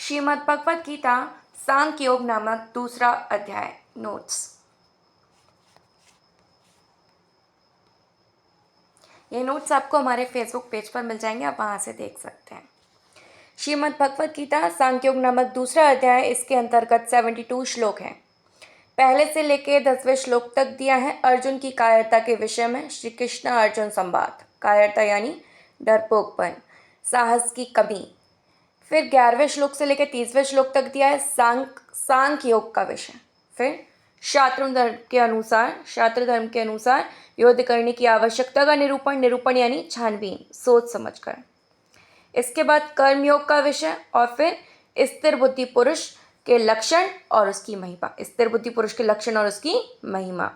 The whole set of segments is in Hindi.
श्रीमद् भगवद गीता सांख्य योग नामक दूसरा अध्याय। नोट्स। ये नोट्स आपको हमारे फेसबुक पेज पर मिल जाएंगे, आप वहाँ से देख सकते हैं। श्रीमद् भगवद गीता सांख्य योग नामक दूसरा अध्याय, इसके अंतर्गत 72 श्लोक हैं। पहले से लेकर 10वें श्लोक तक दिया है अर्जुन की कायरता के विषय में। श्री कृष्ण अर्जुन संवाद। कायरता यानी डरपोकपन, साहस की कमी। फिर 11वें श्लोक से लेकर 30वें श्लोक तक दिया है सांख्य योग का विषय। फिर शास्त्र धर्म के अनुसार युद्ध करने की आवश्यकता का निरूपण यानी छानबीन, सोच समझकर। इसके बाद कर्म योग का विषय और फिर स्थिर बुद्धि पुरुष के लक्षण और उसकी महिमा।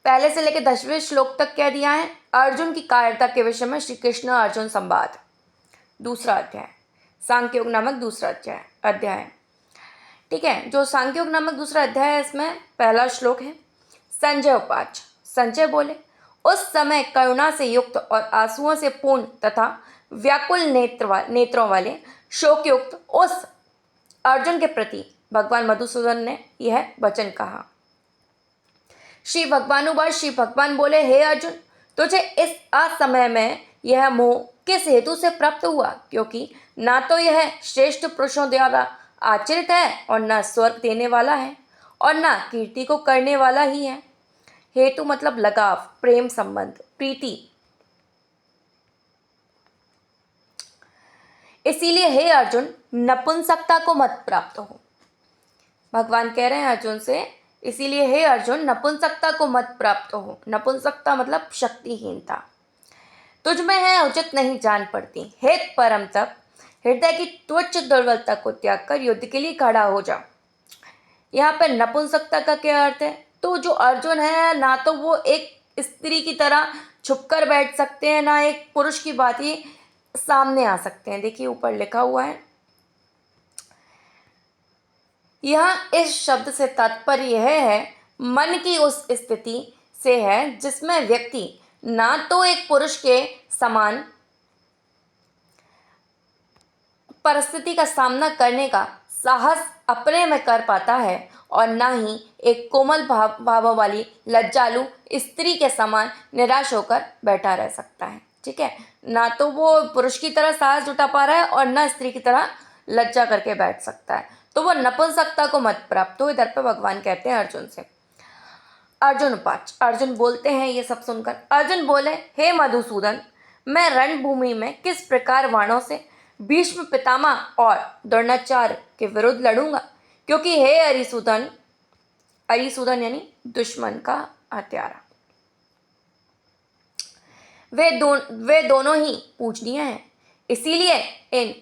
पहले से लेकर 10वें श्लोक तक क्या दिया है? अर्जुन की कायरता के विषय में श्री कृष्ण अर्जुन संवाद, दूसरा अध्याय, सांख्य योग नामक दूसरा अध्याय। ठीक है, जो सांख्य योग नामक दूसरा अध्याय है, इसमें पहला श्लोक है। संजय उवाच। संजय बोले, उस समय करुणा से युक्त और आंसुओं से पूर्ण तथा व्याकुल नेत्रों वाले शोकयुक्त उस अर्जुन के प्रति भगवान मधुसूदन ने यह वचन कहा। श्री भगवान बोले, हे अर्जुन, तुझे इस असमय में यह मोह किस हेतु से प्राप्त हुआ? क्योंकि ना तो यह श्रेष्ठ पुरुषों द्वारा आचरित है और न स्वर्ग देने वाला है और न कीर्ति को करने वाला ही है। हेतु मतलब लगाव, प्रेम संबंध, प्रीति। इसीलिए हे अर्जुन, नपुंसकता को मत प्राप्त हो। भगवान कह रहे हैं अर्जुन से, इसीलिए हे अर्जुन, नपुंसकता को मत प्राप्त हो। नपुंसकता मतलब शक्तिहीनता, तुझ में है उचित नहीं जान पड़ती। हे परम तप, हृदय की तुच्छ दुर्बलता को त्याग कर युद्ध के लिए खड़ा हो जा। यहाँ पर नपुंसकता का क्या अर्थ है? तो जो अर्जुन है, ना तो वो एक स्त्री की तरह छुपकर बैठ सकते हैं, ना एक पुरुष की बात ही सामने आ सकते हैं। देखिए ऊपर लिखा हुआ है। यहाँ इस शब्द से तात्पर्य यह है, मन की उस स्थिति से है जिसमें व्यक्ति ना तो एक पुरुष के समान परिस्थिति का सामना करने का साहस अपने में कर पाता है और ना ही एक कोमल भावों वाली लज्जालु स्त्री के समान निराश होकर बैठा रह सकता है। ठीक है, ना तो वो पुरुष की तरह साहस जुटा पा रहा है और ना स्त्री की तरह लज्जा करके बैठ सकता है, तो वो नपुंसकता को मत प्राप्त हो। इधर पे भगवान कहते हैं अर्जुन से। अर्जुन उवाच। अर्जुन बोलते हैं ये सब सुनकर। अर्जुन बोले, हे मधुसूदन, मैं रणभूमि में किस प्रकार वाणों से भीष्म पितामह और द्रोणाचार्य के विरुद्ध लड़ूंगा? क्योंकि हे अरिसूदन यानी दुश्मन का हत्यारा, वे दोनों ही पूजनीय हैं। इसीलिए इन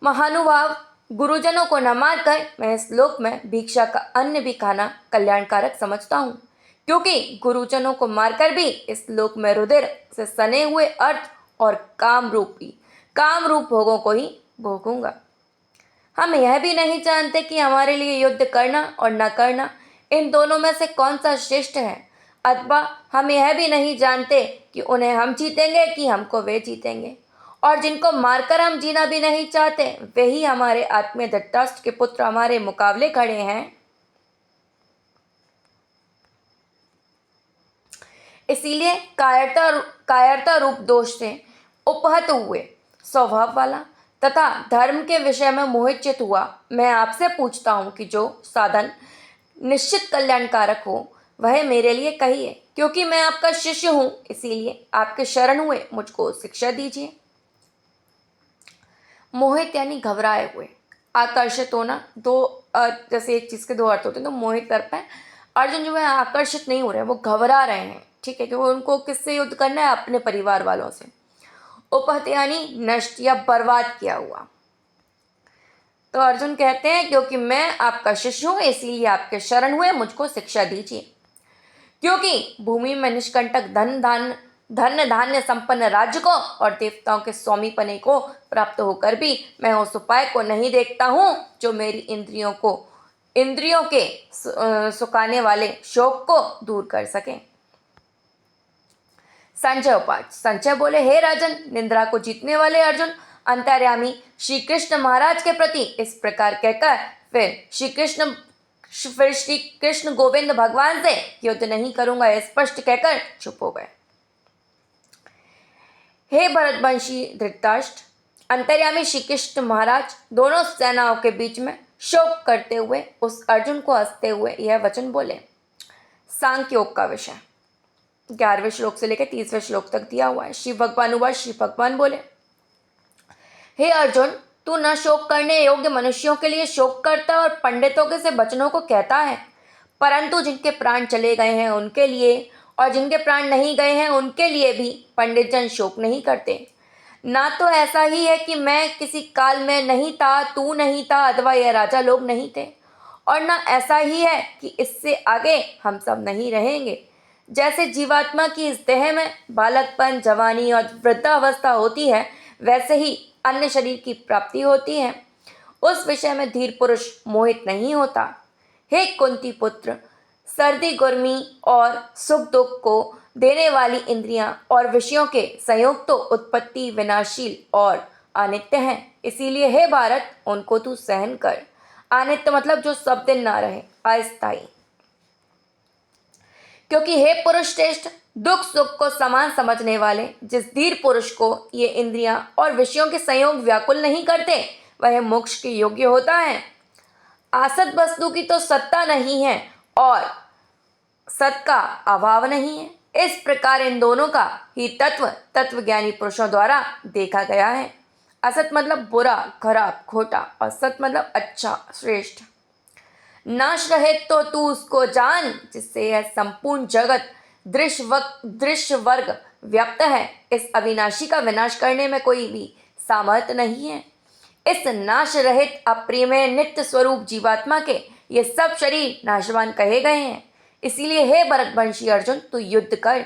महानुभाव गुरुजनों को न मारकर मैं इस लोक में भिक्षा का अन्न भी खाना कल्याणकारक समझता हूँ, क्योंकि गुरुजनों को मारकर भी इस लोक में रुधिर से सने हुए अर्थ और काम रूप भोगों को ही भोगूंगा। हम यह भी नहीं जानते कि हमारे लिए युद्ध करना और न करना, इन दोनों में से कौन सा श्रेष्ठ है। अथवा हम यह भी नहीं जानते कि उन्हें हम जीतेंगे कि हमको वे जीतेंगे। और जिनको मारकर हम जीना भी नहीं चाहते, वे ही हमारे आत्मीय धृतराष्ट्र के पुत्र हमारे मुकाबले खड़े हैं। इसीलिए कायरता रूप दोष से उपहत हुए स्वभाव वाला तथा धर्म के विषय में मोहित चित हुआ मैं आपसे पूछता हूँ कि जो साधन निश्चित कल्याणकारक हो वह मेरे लिए कहिए, क्योंकि मैं आपका शिष्य हूँ, इसीलिए आपके शरण हुए मुझको शिक्षा दीजिए। मोहित यानी घबराए हुए, आकर्षित होना। जैसे एक चीज़ के दो अर्थ होते हैं, तो मोहित कर पाए। अर्जुन जो है आकर्षित नहीं हो रहे हैं, वो घबरा रहे हैं। ठीक है, कि वो उनको किससे युद्ध करना है? अपने परिवार वालों से। उपहत यानी नष्ट या बर्बाद किया हुआ। तो अर्जुन कहते हैं, क्योंकि मैं आपका शिष्य हूँ, इसीलिए आपके शरण हुए मुझको शिक्षा दीजिए। क्योंकि भूमि में निष्कंटक धन धान्य संपन्न राज्य को और देवताओं के स्वामीपने को प्राप्त होकर भी मैं उस उपाय को नहीं देखता हूँ जो मेरी इंद्रियों के सुखाने वाले शोक को दूर कर सके। संजय उवाच। संजय बोले, हे राजन, निंद्रा को जीतने वाले अर्जुन, अंतर्यामी श्री कृष्ण महाराज के प्रति इस प्रकार कहकर फिर श्री कृष्ण गोविंद भगवान से युद्ध नहीं करूंगा स्पष्ट कहकर चुप हो गए। हे भरतवंशी धृतराष्ट्र, अंतर्यामी श्री कृष्ण महाराज दोनों सेनाओं के बीच में शोक करते हुए उस अर्जुन को हंसते हुए यह वचन बोले। सांख्य योग का विषय 11वें श्लोक से लेकर 30वें श्लोक तक दिया हुआ है। श्री भगवान बोले, हे अर्जुन, तू न शोक करने योग्य मनुष्यों के लिए शोक करता और पंडितों के से वचनों को कहता है, परंतु जिनके प्राण चले गए हैं उनके लिए और जिनके प्राण नहीं गए हैं उनके लिए भी पंडित जन शोक नहीं करते। ना तो ऐसा ही है कि मैं किसी काल में नहीं था, तू नहीं था अथवा यह राजा लोग नहीं थे, और ना ऐसा ही है कि इससे आगे हम सब नहीं रहेंगे। जैसे जीवात्मा की इस देह में बालकपन, जवानी और वृद्धावस्था होती है, वैसे ही अन्य शरीर की प्राप्ति होती है। उस विषय में धीर पुरुष मोहित नहीं होता। हे कुंती पुत्र, सर्दी गर्मी और सुख दुख को देने वाली इंद्रियां और विषयों के संयोग तो उत्पत्ति विनाशील और अनित्य हैं। इसीलिए हे भारत, उनको तू सहन कर। अनित्य मतलब जो सब दिन ना रहे, अस्थायी। क्योंकि हे पुरुष श्रेष्ठ, दुख सुख को समान समझने वाले जिस धीर पुरुष को ये इंद्रियां और विषयों के संयोग व्याकुल नहीं करते, वह मोक्ष के योग्य होता है। आसत वस्तु की तो सत्ता नहीं है और सत का अभाव नहीं है। इस प्रकार इन दोनों का ही तत्वज्ञानी पुरुषों द्वारा देखा गया है। असत मतलब बुरा, खराब, खोटा और सत मतलब अच्छा, श्रेष्ठ। नाश रहित तो तू उसको जान जिससे यह संपूर्ण जगत दृश्य वर्ग व्याप्त है। इस अविनाशी का विनाश करने में कोई भी सामर्थ्य नहीं है। इस नाश रहित अप्रियमय नित्य स्वरूप जीवात्मा के ये सब शरीर नाशवान कहे गए हैं। इसीलिए हे भरतवंशी अर्जुन, तू युद्ध कर।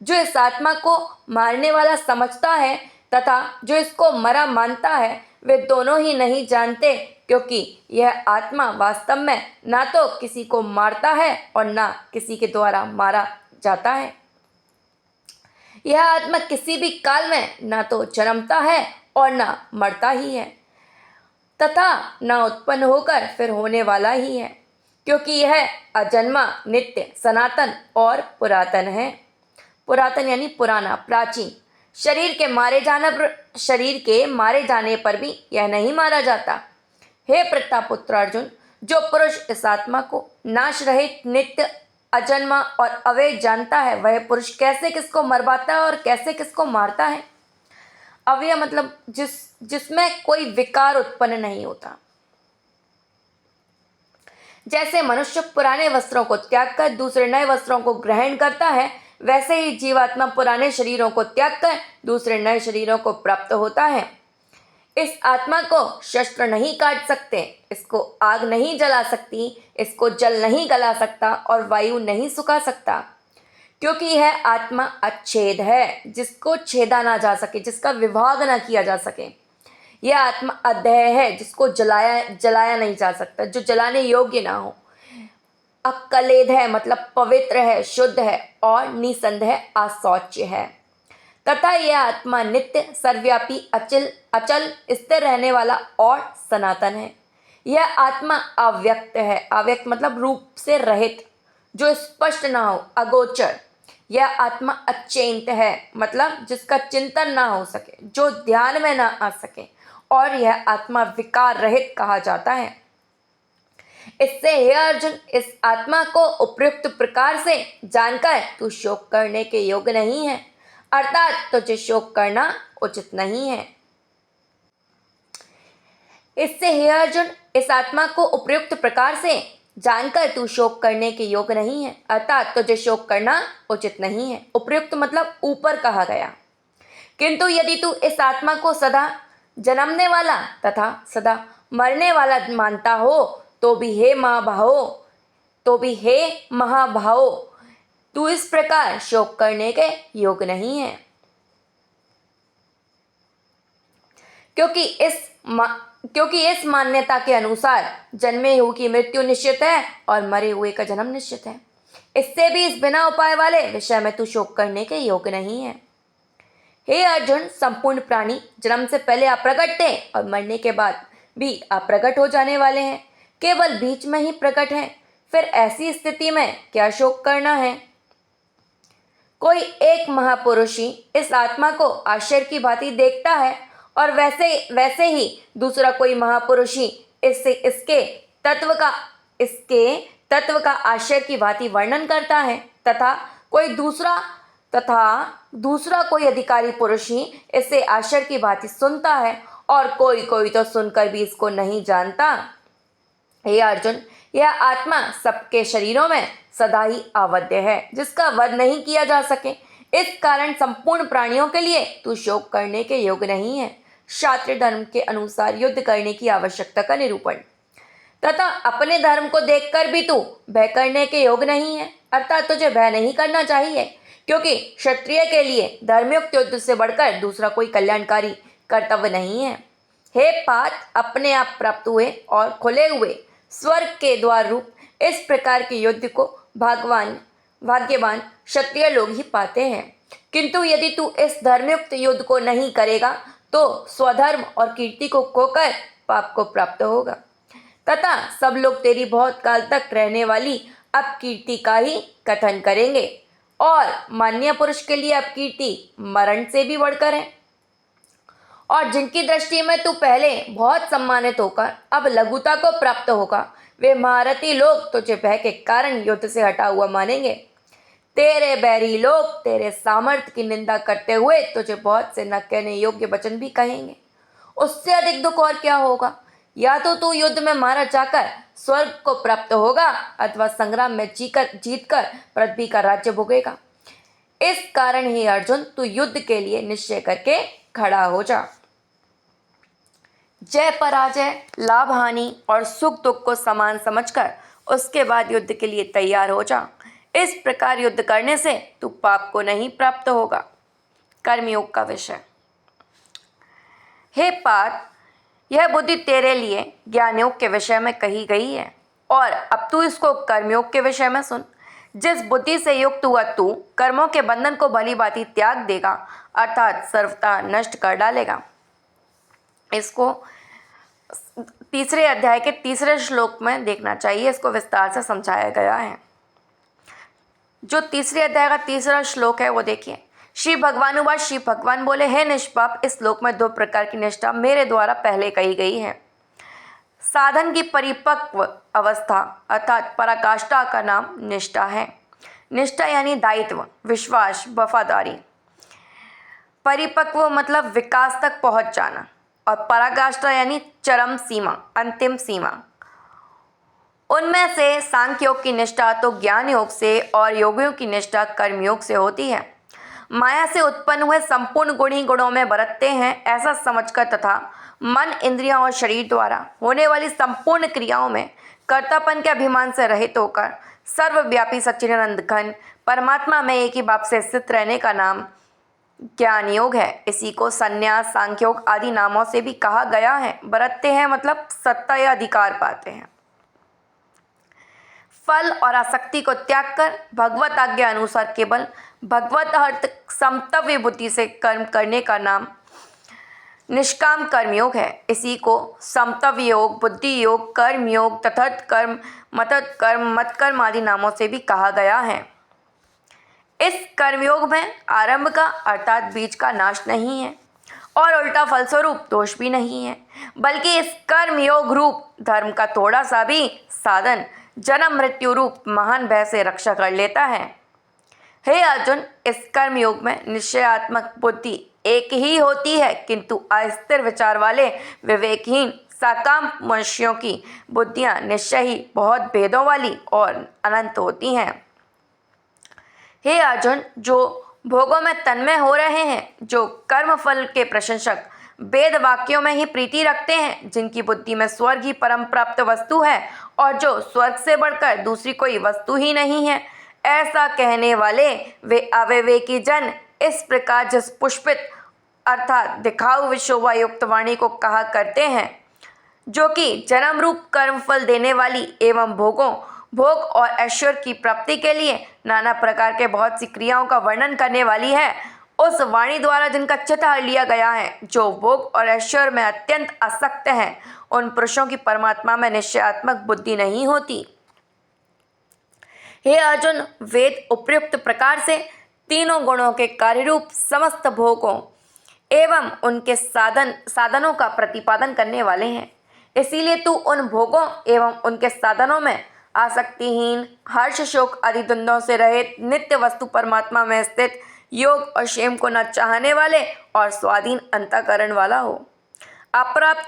जो इस आत्मा को मारने वाला समझता है तथा जो इसको मरा मानता है, वे दोनों ही नहीं जानते, क्योंकि यह आत्मा वास्तव में ना तो किसी को मारता है और ना किसी के द्वारा मारा जाता है। यह आत्मा किसी भी काल में ना तो जन्मता है और ना मरता ही है तथा ना उत्पन्न होकर फिर होने वाला ही है, क्योंकि यह अजन्मा, नित्य, सनातन और पुरातन है। पुरातन यानी पुराना, प्राचीन। शरीर के मारे जाने पर भी यह नहीं मारा जाता। हे प्रतापुत्र अर्जुन, जो पुरुष इस आत्मा को नाश रहित, नित्य, अजन्मा और अव्यय जानता है, वह पुरुष कैसे किसको मरवाता है और कैसे किसको मारता है। अव्यय मतलब जिसमें कोई विकार उत्पन्न नहीं होता। जैसे मनुष्य पुराने वस्त्रों को त्याग कर दूसरे नए वस्त्रों को ग्रहण करता है, वैसे ही जीवात्मा पुराने शरीरों को त्याग कर दूसरे नए शरीरों को प्राप्त होता है। इस आत्मा को शस्त्र नहीं काट सकते, इसको आग नहीं जला सकती, इसको जल नहीं गला सकता और वायु नहीं सुखा सकता, क्योंकि यह आत्मा अच्छेद है, जिसको छेदा ना जा सके, जिसका विभाग ना किया जा सके। यह आत्मा अध्यय है, जिसको जलाया नहीं जा सकता, जो जलाने योग्य ना हो। अक्लेद है मतलब पवित्र है, शुद्ध है और निसंदेह अशौच्य है। तथा यह आत्मा नित्य, सर्वव्यापी, अचल, स्थिर रहने वाला और सनातन है। यह आत्मा अव्यक्त है। अव्यक्त मतलब रूप से रहित, जो स्पष्ट ना हो, अगोचर। यह आत्मा अचिंत है मतलब जिसका चिंतन ना हो सके, जो ध्यान में ना आ सके, और यह आत्मा विकार रहित कहा जाता है। इससे हे अर्जुन, इस आत्मा को उपयुक्त प्रकार से जानकर तू शोक करने के योग्य नहीं है, अर्थात तुझे शोक करना उचित नहीं है। इससे हे अर्जुन, इस आत्मा को उपयुक्त प्रकार से जानकर तू शोक करने के योग्य नहीं है, अर्थात तुझे शोक करना उचित नहीं है। उपयुक्त मतलब ऊपर कहा गया। किंतु यदि तू इस आत्मा को सदा जन्मने वाला तथा सदा मरने वाला मानता हो, तो भी हे महाभावो, तू इस प्रकार शोक करने के योग्य नहीं है। क्योंकि इस मान्यता के अनुसार जन्मे हुए की मृत्यु निश्चित है और मरे हुए का जन्म निश्चित है। इससे भी इस बिना उपाय वाले विषय में तू शोक करने के योग्य नहीं है। हे अर्जुन, संपूर्ण प्राणी जन्म से पहले अप्रकट थे और मरने के बाद भी अप्रकट हो जाने वाले हैं, केवल बीच में ही प्रकट हैं। फिर ऐसी स्थिति में क्या शोक करना है? कोई एक महापुरुष ही इस आत्मा को आश्चर्य की भांति देखता है और वैसे ही दूसरा कोई महापुरुष ही इसके तत्व का आश्चर्य की भांति वर्णन करता है तथा दूसरा कोई अधिकारी पुरुष ही इसे आश्चर्य की भांति सुनता है और कोई तो सुनकर भी इसको नहीं जानता। हे अर्जुन, यह आत्मा सबके शरीरों में सदा ही आबद्ध है, जिसका वध नहीं किया जा सके। इस कारण संपूर्ण प्राणियों के लिए तू शोक करने के योग्य नहीं है। क्षत्रिय धर्म के अनुसार युद्ध करने की आवश्यकता का निरूपण तथा अपने धर्म को देखकर भी तू भय करने के योग्य नहीं है, अर्थात तुझे भय नहीं करना चाहिए, क्योंकि क्षत्रिय के लिए धर्मयुक्त युद्ध से बढ़कर दूसरा कोई कल्याणकारी कर्तव्य नहीं है। हे पार्थ, अपने आप प्राप्त हुए और खुले हुए स्वर्ग के द्वार रूप इस प्रकार के युद्ध को भाग्यवान क्षत्रिय लोग ही पाते हैं, किंतु यदि तू इस धर्मयुक्त युद्ध को नहीं करेगा तो स्वधर्म और कीर्ति को खोकर पाप को प्राप्त होगा तथा सब लोग तेरी बहुत काल तक रहने वाली अपकीर्ति का ही कथन करेंगे और मान्य पुरुष के लिए अपकीर्ति मरण से भी बढ़कर है। और जिनकी दृष्टि में तू पहले बहुत सम्मानित होकर अब लघुता को प्राप्त होगा, वे महारथी लोग तुझे भय के कारण युद्ध से हटा हुआ मानेंगे। तेरे बैरी लोग तेरे सामर्थ्य की निंदा करते हुए तुझे बहुत से न कहने योग्य वचन भी कहेंगे। उससे अधिक दुख और क्या होगा? या तो तू युद्ध में मारा जाकर स्वर्ग को प्राप्त होगा अथवा संग्राम में जीतकर पृथ्वी का राज्य भोगेगा। इस कारण ही अर्जुन, तू युद्ध के लिए निश्चय करके खड़ा हो जा। जय पराजय, लाभ हानि और सुख दुख को समान समझकर उसके बाद युद्ध के लिए तैयार हो जा। इस प्रकार युद्ध करने से तू पाप को नहीं प्राप्त होगा। कर्मयोग का विषय। हे पार्थ, यह बुद्धि तेरे लिए ज्ञान योग के विषय में कही गई है और अब तू इसको कर्मयोग के विषय में सुन। जिस बुद्धि से युक्त हुआ तू कर्मों के बंधन को भली भांति त्याग देगा, अर्थात सर्वथा नष्ट कर डालेगा। इसको तीसरे अध्याय के तीसरे श्लोक में देखना चाहिए, इसको विस्तार से समझाया गया है। जो तीसरे अध्याय का तीसरा श्लोक है वो देखिए। श्री भगवान बोले, हे निष्पाप, इस श्लोक में 2 प्रकार की निष्ठा मेरे द्वारा पहले कही गई है। साधन की परिपक्व अवस्था अर्थात पराकाष्ठा का नाम निष्ठा है। निष्ठा यानी दायित्व, विश्वास, वफादारी। परिपक्व मतलब विकास तक पहुंच जाना और पराकाष्ठा यानी चरम सीमा, अंतिम सीमा। उनमें से सांख्य योग की निष्ठा तो ज्ञान योग से और योगियों की निष्ठा कर्मयोग से होती है। माया से उत्पन्न हुए संपूर्ण गुण ही गुणों में बरतते हैं, ऐसा समझकर तथा मन, इंद्रियों और शरीर द्वारा होने वाली संपूर्ण क्रियाओं में कर्तापन के अभिमान से रहित होकर सर्वव्यापी सच्चिदानंद घन परमात्मा में एक ही भाव से स्थित रहने का नाम ज्ञान योग है। इसी को संन्यास, सांख्योग आदि नामों से भी कहा गया है। बरतते हैं मतलब सत्ता या अधिकार पाते हैं। फल और आसक्ति को त्याग कर भगवत आज्ञा अनुसार केवल भगवत अर्थ समतव्य बुद्धि से कर्म करने का नाम निष्काम कर्मयोग है। इसी को समतव्य योग, बुद्धि योग, कर्म योग, तथर्थ कर्म, मतत कर्म, मत कर्म आदि नामों से भी कहा गया है। इस कर्मयोग में आरंभ का अर्थात बीज का नाश नहीं है और उल्टा फलस्वरूप दोष भी नहीं है, बल्कि इस कर्मयोग रूप धर्म का थोड़ा सा भी साधन जन्म मृत्यु रूप महान भय से रक्षा कर लेता है। हे अर्जुन, इस कर्मयोग में निश्चयात्मक बुद्धि एक ही होती है, किंतु अस्थिर विचार वाले विवेकहीन साकाम मनुष्यों की बुद्धियां निश्चय ही बहुत भेदों वाली और अनंत होती हैं। हे अर्जुन, जो भोगों में तन्मय हो रहे हैं, जो कर्म फल के प्रशंसक वेद वाक्यों में ही प्रीति रखते हैं, जिनकी बुद्धि में स्वर्ग ही परम प्राप्त वस्तु है और जो स्वर्ग से बढ़कर दूसरी कोई वस्तु ही नहीं है, ऐसा कहने वाले वे अविवेकी जन इस प्रकार जिस पुष्पित अर्थात दिखाऊ शोभा युक्त वाणी को कहा करते हैं, जो कि जन्म रूप कर्म फल देने वाली एवं भोग और ऐश्वर्य की प्राप्ति के लिए नाना प्रकार के बहुत सी क्रियाओं का वर्णन करने वाली है, उस वाणी द्वारा जिनका चित्त हर लिया गया है, जो भोग और ऐश्वर्य में अत्यंत आसक्त हैं, उन पुरुषों की परमात्मा में निश्चयात्मक बुद्धि नहीं होती। हे अर्जुन, वेद उपयुक्त प्रकार से तीनों गुणों के कार्यरूप समस्त भोगों एवं उनके साधनों का प्रतिपादन करने वाले हैं। इसीलिए तू उन भोगों एवं उनके साधनों में आसक्तिहीन, हर्ष शोक आदि द्वंद्वों से रहित नित्य वस्तु परमात्मा में स्थित, योग और क्षेम को न चाहने वाले और स्वाधीन अंतःकरण वाला हो। अप्राप्त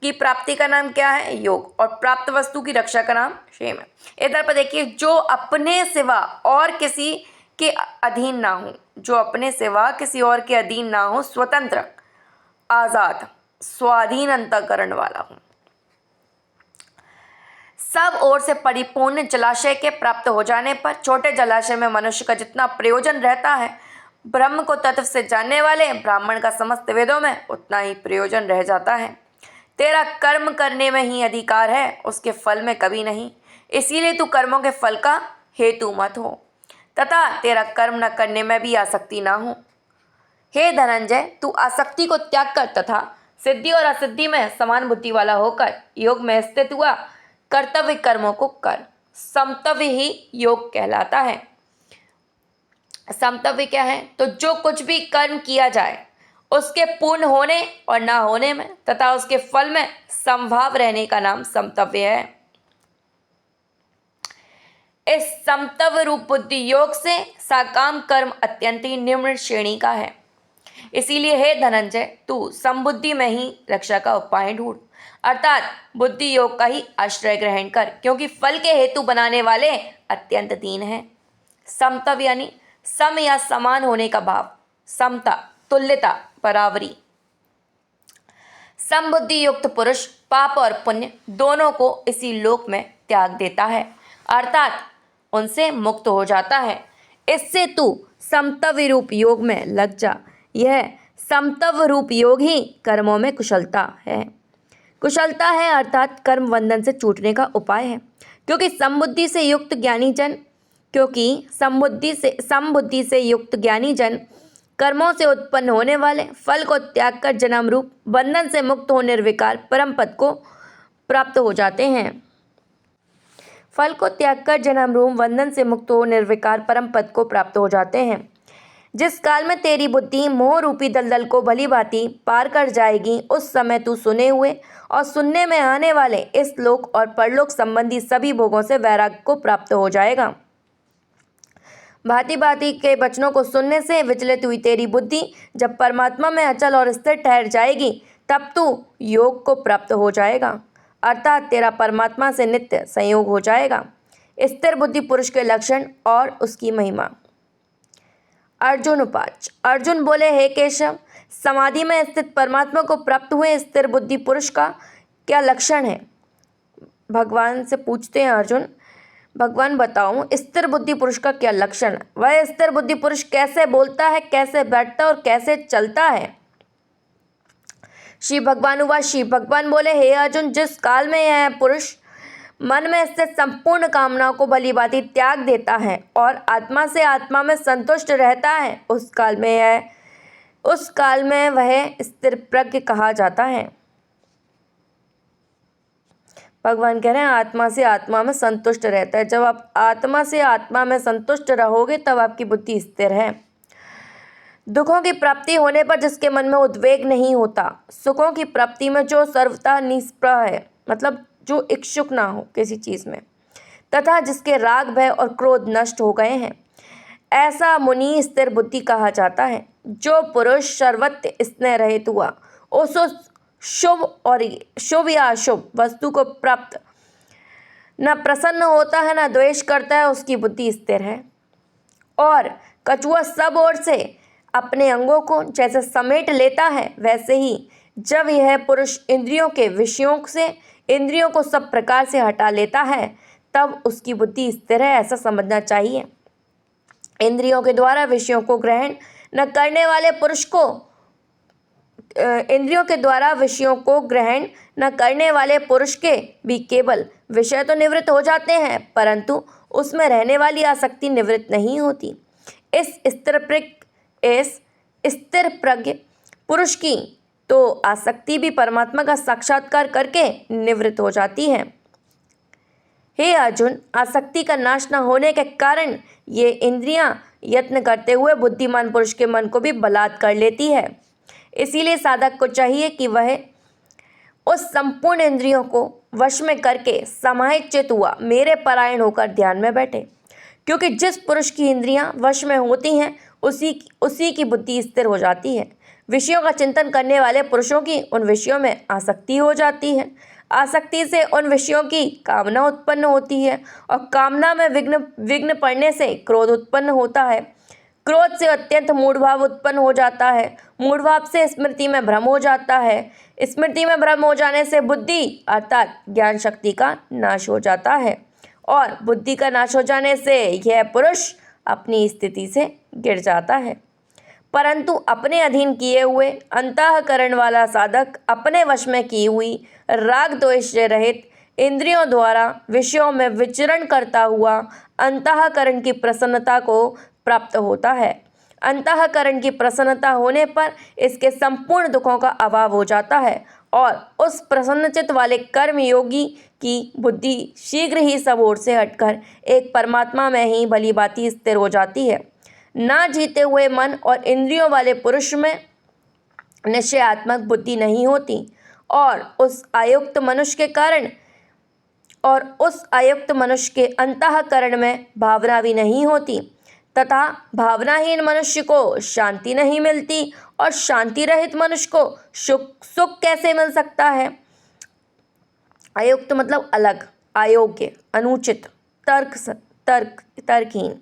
की प्राप्ति का नाम क्या है? योग। और प्राप्त वस्तु की रक्षा का नाम क्षेम है। इधर पर देखिए, जो अपने सिवा और किसी के अधीन ना हो, जो अपने सिवा किसी और के अधीन ना हो, स्वतंत्र, आजाद, स्वाधीन अंतःकरण वाला हो, सब ओर से परिपूर्ण जलाशय के प्राप्त हो जाने पर छोटे जलाशय में मनुष्य का जितना प्रयोजन रहता है, ब्रह्म को तत्व से जानने वाले ब्राह्मण का समस्त वेदों में उतना ही प्रयोजन रह जाता है। तेरा कर्म करने में ही अधिकार है, उसके फल में कभी नहीं। इसीलिए तू कर्मों के फल का हेतु मत हो तथा तेरा कर्म न करने में भी आसक्ति ना हो। हे धनंजय, तू आसक्ति को त्याग कर तथा सिद्धि और असिद्धि में समान बुद्धि वाला होकर योग में स्थित हुआ कर्तव्य कर्मों को कर। समतव्य ही योग कहलाता है। समतव्य क्या है? तो जो कुछ भी कर्म किया जाए उसके पूर्ण होने और ना होने में तथा उसके फल में समभाव रहने का नाम समतव्य है। इस समतव्य रूप बुद्धि योग से साकाम कर्म अत्यंत ही निम्न श्रेणी का है। इसीलिए हे धनंजय, तू समबुद्धि में ही रक्षा का उपाय ढूंढ, अर्थात बुद्धि योग का ही आश्रय ग्रहण कर, क्योंकि फल के हेतु बनाने वाले अत्यंत दीन हैं। समतव्य यानी सम या समान होने का भाव, समता, तुल्यता, बराबरी। समबुद्धि युक्त पुरुष पाप और पुण्य दोनों को इसी लोक में त्याग देता है, अर्थात उनसे मुक्त हो जाता है। इससे तू समतव्य रूप योग में लग जा। यह समतव्य रूप योग ही कर्मों में कुशलता है। कुशलता है अर्थात कर्म बंधन से छूटने का उपाय है। क्योंकि समबुद्धि से युक्त ज्ञानी जन कर्मों से उत्पन्न होने वाले फल को त्याग कर जन्म रूप बंधन से मुक्त हो निर्विकार परम पद को प्राप्त हो जाते हैं। फल को त्याग कर जन्म रूप बंधन से मुक्त हो निर्विकार परम पद को प्राप्त हो जाते हैं। जिस काल में तेरी बुद्धि मोह रूपी दलदल को भली भांति पार कर जाएगी, उस समय तू सुने हुए और सुनने में आने वाले इस लोक और परलोक संबंधी सभी भोगों से वैराग्य को प्राप्त हो जाएगा। भांति भांति के वचनों को सुनने से विचलित हुई तेरी बुद्धि जब परमात्मा में अचल और स्थिर ठहर जाएगी, तब तू योग को प्राप्त हो जाएगा, अर्थात तेरा परमात्मा से नित्य संयोग हो जाएगा। स्थिर बुद्धि पुरुष के लक्षण और उसकी महिमा। अर्जुन उवाच। अर्जुन बोले, हे केशव, समाधि में स्थित परमात्मा को प्राप्त हुए स्थिर बुद्धि पुरुष का क्या लक्षण है? भगवान से पूछते हैं अर्जुन, भगवान बताओ स्थिर बुद्धि पुरुष का क्या लक्षण है? वह स्थिर बुद्धि पुरुष कैसे बोलता है, कैसे बैठता और कैसे चलता है? श्री भगवान बोले, हे अर्जुन, जिस काल में यह पुरुष मन में स्थित संपूर्ण कामनाओं को भली भांति त्याग देता है और आत्मा से आत्मा में संतुष्ट रहता है, उस काल में वह स्थिर प्रज्ञ कहा जाता है। भगवान कह रहे हैं आत्मा से आत्मा में संतुष्ट रहता है। जब आप आत्मा से आत्मा में संतुष्ट रहोगे तब आपकी बुद्धि स्थिर है। दुखों की प्राप्ति होने पर जिसके मन में उद्वेग नहीं होता, सुखों की प्राप्ति में जो सर्वथा निष्प्रह है, मतलब जो इच्छुक ना हो किसी चीज़ में, तथा जिसके राग भय और क्रोध नष्ट हो गए हैं, ऐसा मुनि स्थिर बुद्धि कहा जाता है। जो पुरुष सर्वत्र स्नेह रहित हुआ, उस शुभ या अशुभ वस्तु को प्राप्त न प्रसन्न होता है न द्वेष करता है, उसकी बुद्धि स्थिर है। और कछुआ सब ओर से अपने अंगों को जैसे समेट लेता है, वैसे ही जब यह पुरुष इंद्रियों के विषयों से इंद्रियों को सब प्रकार से हटा लेता है, तब उसकी बुद्धि स्थिर है, ऐसा समझना चाहिए। इंद्रियों के द्वारा विषयों को ग्रहण न करने वाले पुरुष को इंद्रियों के द्वारा विषयों को ग्रहण न करने वाले पुरुष के भी केवल विषय तो निवृत्त हो जाते हैं, परंतु उसमें रहने वाली आसक्ति निवृत्त नहीं होती। इस स्थिर प्रज्ञ पुरुष की तो आसक्ति भी परमात्मा का साक्षात्कार करके निवृत्त हो जाती है। हे अर्जुन, आसक्ति का नाश न होने के कारण ये इंद्रियां यत्न करते हुए बुद्धिमान पुरुष के मन को भी बलात् कर लेती है। इसीलिए साधक को चाहिए कि वह उस संपूर्ण इंद्रियों को वश में करके समाहित चित्त हुआ मेरे परायण होकर ध्यान में बैठे, क्योंकि जिस पुरुष की इंद्रियां वश में होती हैं उसी की बुद्धि स्थिर हो जाती है। विषयों का चिंतन करने वाले पुरुषों की उन विषयों में आसक्ति हो जाती है। आसक्ति से उन विषयों की कामना उत्पन्न होती है और कामना में विघ्न पड़ने से क्रोध उत्पन्न होता है। क्रोध से अत्यंत मूढ़भाव उत्पन्न हो जाता है। मूढ़भाव से स्मृति में भ्रम हो जाता है। स्मृति में भ्रम हो जाने से बुद्धि अर्थात ज्ञान शक्ति का नाश हो जाता है और बुद्धि का नाश हो जाने से यह पुरुष अपनी स्थिति से गिर जाता है। परंतु अपने अधीन किए हुए अंतःकरण वाला साधक अपने वश में की हुई राग द्वेष से रहित इंद्रियों द्वारा विषयों में विचरण करता हुआ अंतःकरण की प्रसन्नता को प्राप्त होता है। अंतःकरण की प्रसन्नता होने पर इसके संपूर्ण दुखों का अभाव हो जाता है और उस प्रसन्नचित्त वाले कर्म योगी की बुद्धि शीघ्र ही सब ओर से हटकर एक परमात्मा में ही भली भांति स्थिर हो जाती है। ना जीते हुए मन और इंद्रियों वाले पुरुष में निश्चयात्मक बुद्धि नहीं होती और उस आयुक्त मनुष्य के अंतःकरण में भावना भी नहीं होती तथा भावनाहीन मनुष्य को शांति नहीं मिलती और शांति रहित मनुष्य को सुख कैसे मिल सकता है। अयुक्त मतलब अलग, अयोग्य, अनुचित, तर्कहीन।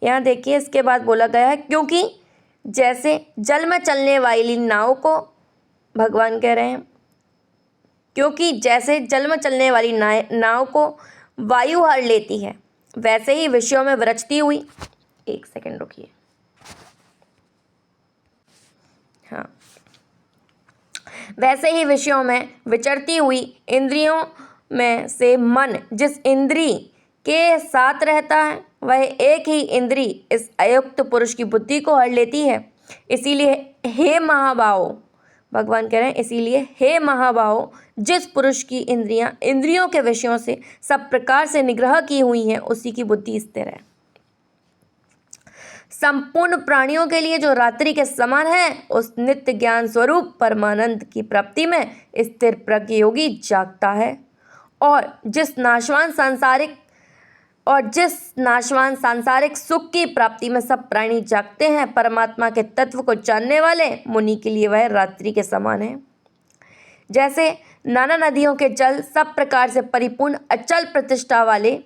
यहाँ देखिए इसके बाद बोला गया है, क्योंकि जैसे जल में चलने वाली नाव को भगवान कह रहे हैं, क्योंकि जैसे जल में चलने वाली नाव को वायु हर लेती है, वैसे ही विषयों में विरचती हुई, एक सेकंड रुकिए, हाँ, वैसे ही विषयों में विचरती हुई इंद्रियों में से मन जिस इंद्री के साथ रहता है वह एक ही इंद्री इस अयुक्त पुरुष की बुद्धि को हर लेती है। इसीलिए हे महाबाहो, भगवान कह रहे हैं, इसीलिए हे महाबाहो, जिस पुरुष की इंद्रियों के विषयों से सब प्रकार से निग्रह की हुई है उसी की बुद्धि स्थिर है। संपूर्ण प्राणियों के लिए जो रात्रि के समान है उस नित्य ज्ञान स्वरूप परमानंद की प्राप्ति में स्थिर प्रज्ञ योगी जागता है और जिस नाशवान सांसारिक सुख की प्राप्ति में सब प्राणी जागते हैं, परमात्मा के तत्व को जानने वाले मुनि के लिए वह रात्रि के समान है। जैसे नाना नदियों के जल सब प्रकार से परिपूर्ण अचल प्रतिष्ठा वाले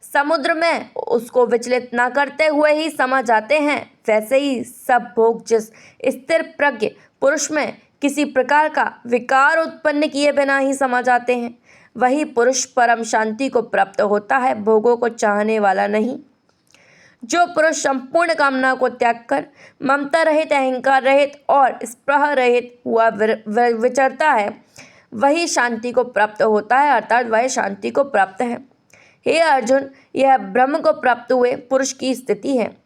समुद्र में उसको विचलित न करते हुए ही समा जाते हैं, वैसे ही सब भोग जिस स्थिर प्रज्ञ पुरुष में किसी प्रकार का विकार उत्पन्न किए बिना ही समा जाते हैं, वही पुरुष परम शांति को प्राप्त होता है, भोगों को चाहने वाला नहीं। जो पुरुष संपूर्ण कामना को त्याग कर ममता रहित, अहंकार रहित और स्पृह रहित हुआ विचरता है, वही शांति को प्राप्त होता है, अर्थात वह शांति को प्राप्त है। हे अर्जुन, यह ब्रह्म को प्राप्त हुए पुरुष की स्थिति है।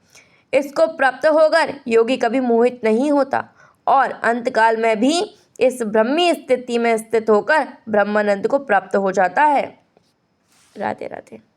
इसको प्राप्त होकर योगी कभी मोहित नहीं होता और अंतकाल में भी इस ब्रह्मी स्थिति में स्थित होकर ब्रह्मानंद को प्राप्त हो जाता है। राधे राधे।